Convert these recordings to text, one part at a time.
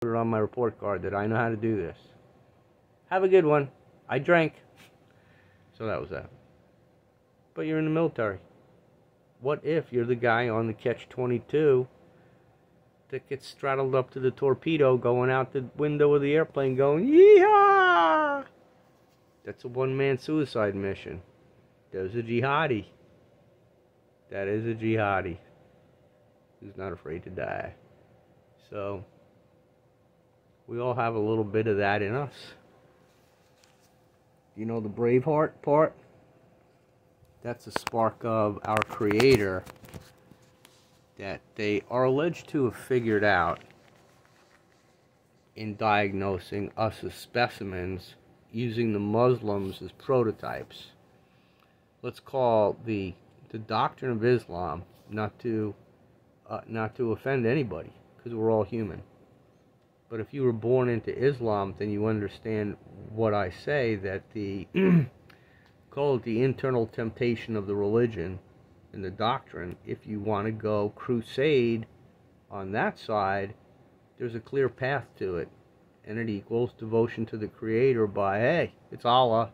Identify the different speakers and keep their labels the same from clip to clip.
Speaker 1: Put it on my report card that I know how to do this. Have a good one. I drank. So that was that. But you're in the military. What if you're the guy on the Catch-22 that gets straddled up to the torpedo going out the window of the airplane going, yeehaw! That's a one-man suicide mission. There's a jihadi. That is a jihadi who's not afraid to die. So, we all have a little bit of that in us. You know the Braveheart part? That's a spark of our Creator that they are alleged to have figured out in diagnosing us as specimens using the Muslims as prototypes. Let's call the doctrine of Islam, not to offend anybody, because we're all human. But if you were born into Islam, then you understand what I say, that the call it the internal temptation of the religion and the doctrine. If you want to go crusade on that side, there's a clear path to it, and it equals devotion to the Creator by, hey, it's Allah,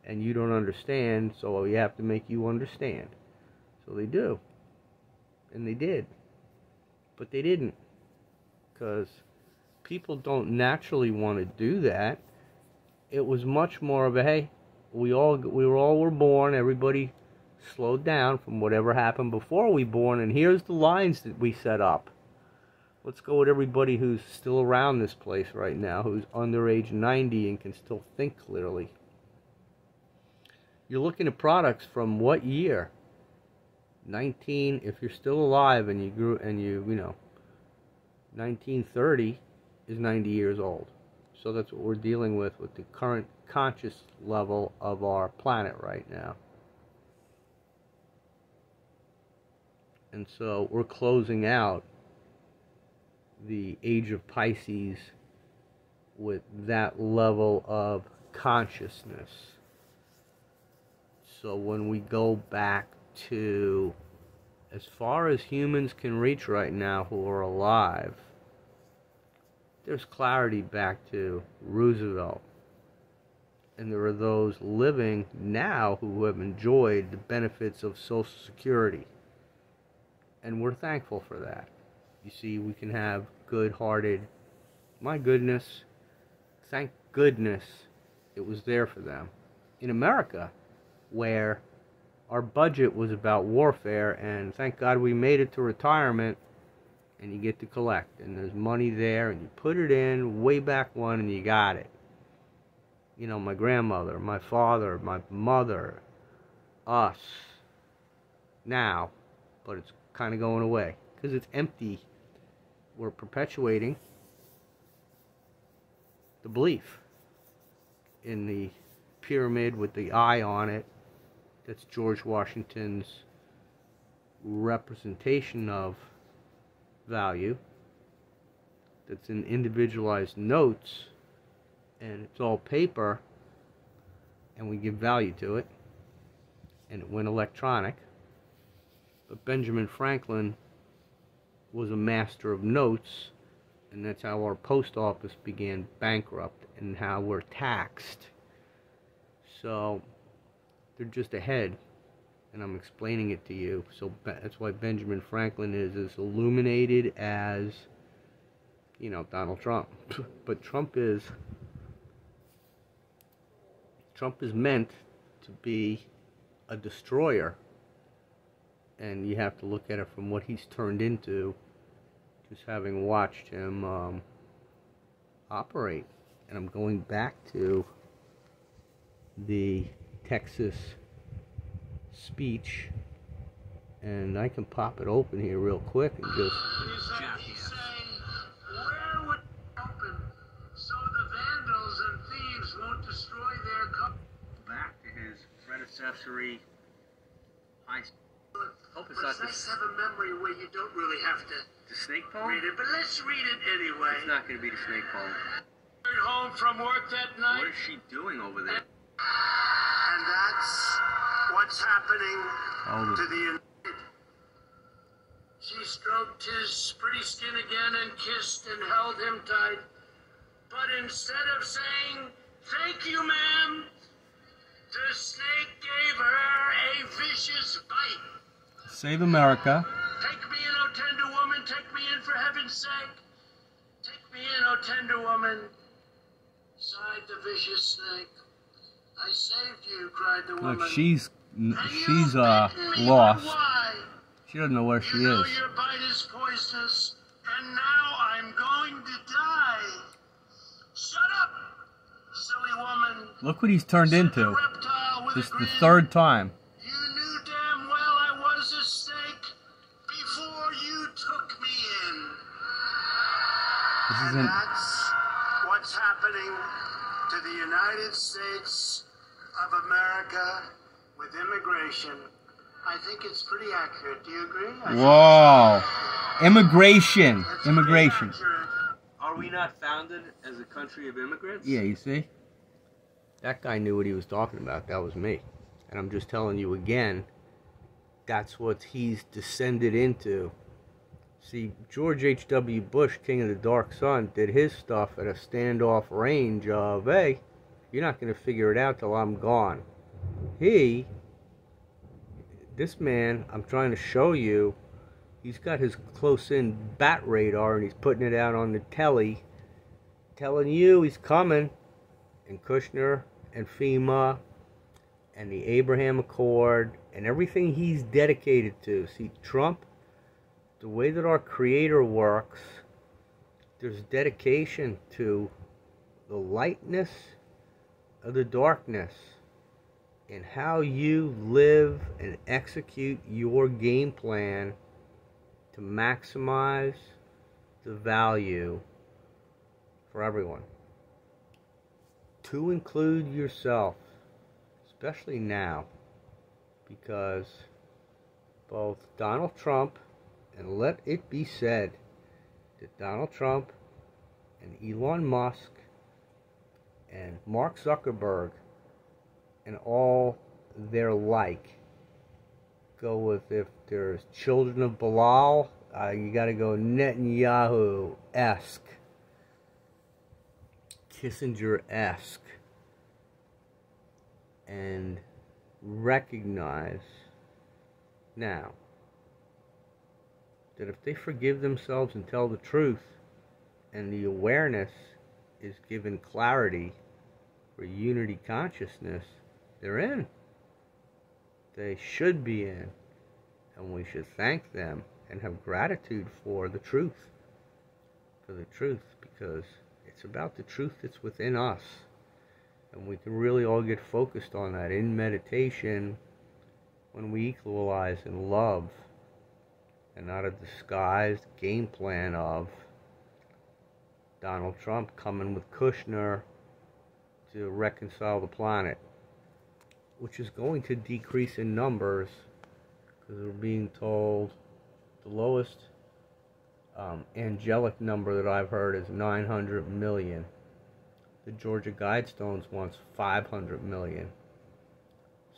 Speaker 1: and you don't understand, so we have to make you understand. So they do, and they did, but they didn't, because people don't naturally want to do that. It was much more of a, hey, we were born, everybody slowed down from whatever happened before we born, and here's the lines that we set up. Let's go with everybody who's still around this place right now, who's under age 90 and can still think clearly. You're looking at products from what year? 19, if you're still alive and you know, 1930 is 90 years old. So that's what we're dealing with the current conscious level of our planet right now. And so we're closing out the age of Pisces with that level of consciousness. So when we go back to as far as humans can reach right now who are alive, there's clarity back to Roosevelt. And there are those living now who have enjoyed the benefits of Social Security. And we're thankful for that. You see, we can have good-hearted, my goodness, thank goodness it was there for them. In America, where our budget was about warfare, and thank God we made it to retirement, and you get to collect, and there's money there, and you put it in way back when, and you got it. You know, my grandmother, my father, my mother, us, now, but it's kind of going away, because it's empty. We're perpetuating the belief in the pyramid with the eye on it. That's George Washington's representation of value. That's in individualized notes, and it's all paper, and we give value to it, and it went electronic. But Benjamin Franklin was a master of notes, and that's how our post office began bankrupt and how we're taxed. So they're just ahead, and I'm explaining it to you. So that's why Benjamin Franklin is as illuminated as, you know, Donald Trump. But Trump is meant to be a destroyer, and you have to look at it from what he's turned into, just having watched him operate. And I'm going back to the Texas speech, and I can pop it open here real quick and just
Speaker 2: He's saying, where would it open so the vandals and thieves won't destroy their company?
Speaker 1: back to his predecessory high school. Hope it's
Speaker 2: But
Speaker 1: not
Speaker 2: let's have a memory where you don't really have to
Speaker 1: the snake poem.
Speaker 2: read it, but let's read it anyway.
Speaker 1: It's not going to be the snake poem.
Speaker 2: Home from work that night.
Speaker 1: What is she doing over there?
Speaker 2: And that's what's happening
Speaker 1: Oh,
Speaker 2: to the United She stroked his pretty skin again and kissed and held him tight. But instead of saying, "Thank you, ma'am," the snake gave her a vicious bite.
Speaker 1: Save America.
Speaker 2: Take me in, O tender woman, take me in for heaven's sake. Take me in, O tender woman, sighed the vicious snake. I saved you, cried the woman.
Speaker 1: Look, she's
Speaker 2: bitten me,
Speaker 1: lost.
Speaker 2: but why?
Speaker 1: She doesn't know where she
Speaker 2: You know
Speaker 1: is.
Speaker 2: your bite is poisonous, and now I'm going to die. Shut up, silly woman.
Speaker 1: Look what he's turned
Speaker 2: said the
Speaker 1: into.
Speaker 2: reptile with
Speaker 1: This
Speaker 2: a
Speaker 1: is the
Speaker 2: grin.
Speaker 1: third time.
Speaker 2: You knew damn well I was a snake before you took me in.
Speaker 1: This
Speaker 2: And
Speaker 1: isn't.
Speaker 2: that's what's happening to the United States of America with immigration. I think it's pretty accurate. Do you agree?
Speaker 1: Whoa. Immigration.
Speaker 2: It's pretty
Speaker 1: Immigration.
Speaker 2: accurate.
Speaker 3: Are we not founded as a country of immigrants?
Speaker 1: Yeah, you see? That guy knew what he was talking about. That was me. And I'm just telling you again, that's what he's descended into. See, George H.W. Bush, King of the Dark Sun, did his stuff at a standoff range of, hey, you're not going to figure it out till I'm gone. This man, I'm trying to show you, he's got his close-in bat radar and he's putting it out on the telly, telling you he's coming. And Kushner and FEMA and the Abraham Accord and everything he's dedicated to. See, Trump, the way that our Creator works, there's dedication to the lightness of the darkness and how you live and execute your game plan to maximize the value for everyone, to include yourself, especially now, because both Donald Trump, and let it be said that Donald Trump and Elon Musk and Mark Zuckerberg and all their like go with, if there's children of Belial, you got to go Netanyahu-esque, Kissinger-esque, and recognize now that if they forgive themselves and tell the truth, and the awareness is given clarity for unity consciousness, they're in. They should be in. And we should thank them and have gratitude for the truth. For the truth, because it's about the truth that's within us. And we can really all get focused on that in meditation when we equalize in love and not a disguised game plan of Donald Trump coming with Kushner to reconcile the planet, which is going to decrease in numbers because we're being told the lowest angelic number that I've heard is 900 million. The Georgia Guidestones wants 500 million.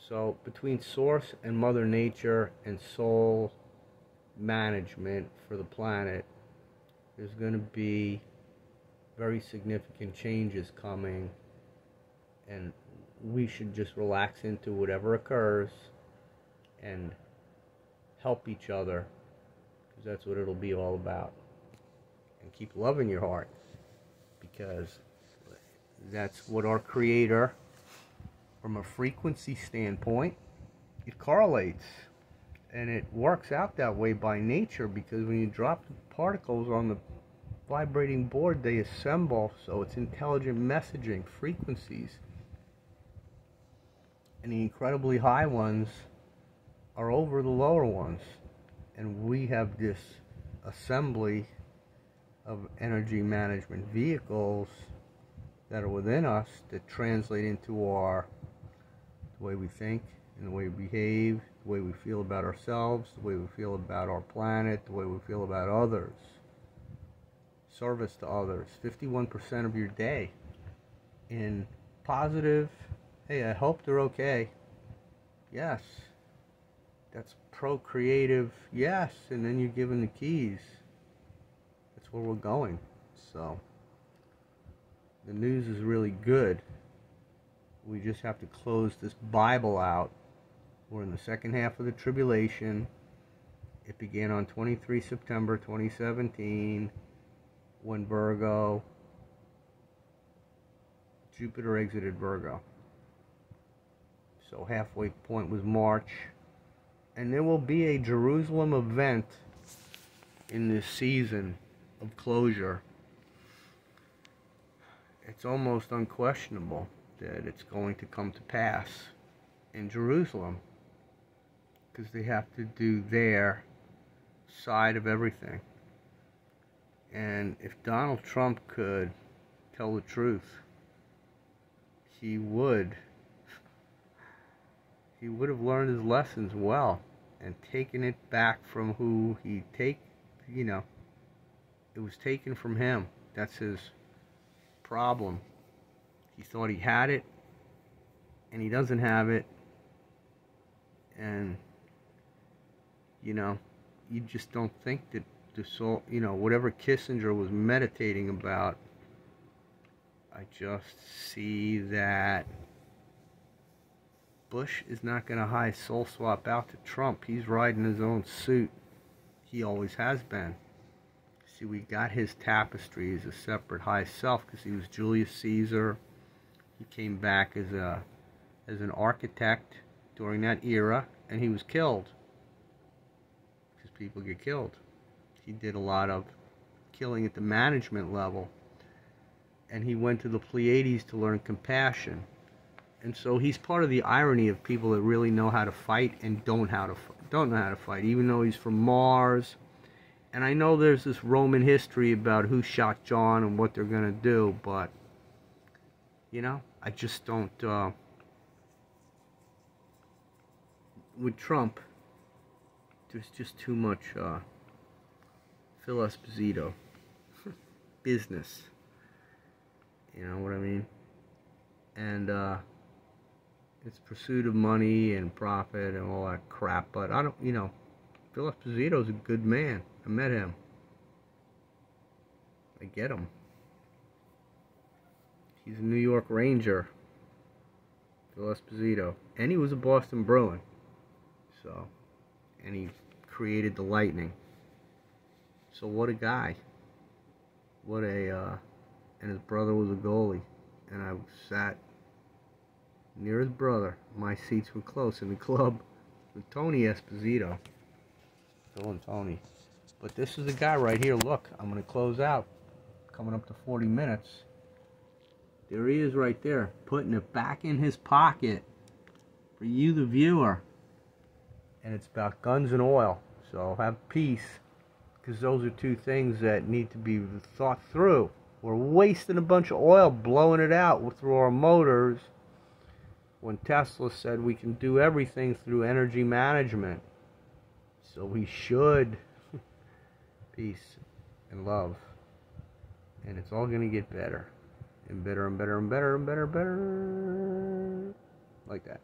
Speaker 1: So between Source and Mother Nature and soul management for the planet, there's going to be very significant changes coming, and we should just relax into whatever occurs and help each other, because that's what it'll be all about. And keep love in your heart, because that's what our Creator, from a frequency standpoint, it correlates. And it works out that way by nature, because when you drop the particles on the vibrating board, they assemble, so it's intelligent messaging frequencies. And the incredibly high ones are over the lower ones. And we have this assembly of energy management vehicles that are within us that translate into the way we think and the way we behave, the way we feel about ourselves, the way we feel about our planet, the way we feel about others. Service to others. 51% of your day in positive, hey, I hope they're okay. Yes. That's procreative, yes, and then you're given the keys. That's where we're going. So the news is really good. We just have to close this Bible out. We're in the second half of the tribulation. It began on 23 September 2017 when Jupiter exited Virgo. So halfway point was March. And there will be a Jerusalem event in this season of closure. It's almost unquestionable that it's going to come to pass in Jerusalem, because they have to do their side of everything. And if Donald Trump could tell the truth, he would have learned his lessons well and taken it back from who it was taken from him. That's his problem. He thought he had it, and he doesn't have it. And you just don't think that whatever Kissinger was meditating about, I just see that Bush is not going to high soul swap out to Trump. He's riding his own suit. He always has been. See, we got his tapestry as a separate high self because he was Julius Caesar. He came back as an architect during that era, and he was killed. Because people get killed. He did a lot of killing at the management level. And he went to the Pleiades to learn compassion. And so he's part of the irony of people that really know how to fight and don't know how to fight, even though he's from Mars. And I know there's this Roman history about who shot John and what they're going to do, but, I just don't, with Trump, there's just too much, Phil Esposito, business, you know what I mean? And, it's pursuit of money and profit and all that crap, but I don't, Phil Esposito's a good man. I met him. I get him. He's a New York Ranger, Phil Esposito, and he was a Boston Bruin. So, and he created the Lightning. So what a guy. And his brother was a goalie, and I sat near his brother. My seats were close in the club with Tony Esposito. Phil and Tony. But this is the guy right here. Look, I'm going to close out. Coming up to 40 minutes. There he is right there, putting it back in his pocket for you, the viewer. And it's about guns and oil. So have peace, because those are two things that need to be thought through. We're wasting a bunch of oil, blowing it out through our motors, when Tesla said we can do everything through energy management. So we should. Peace and love. And it's all going to get better. And better and better and better and better and better. Like that.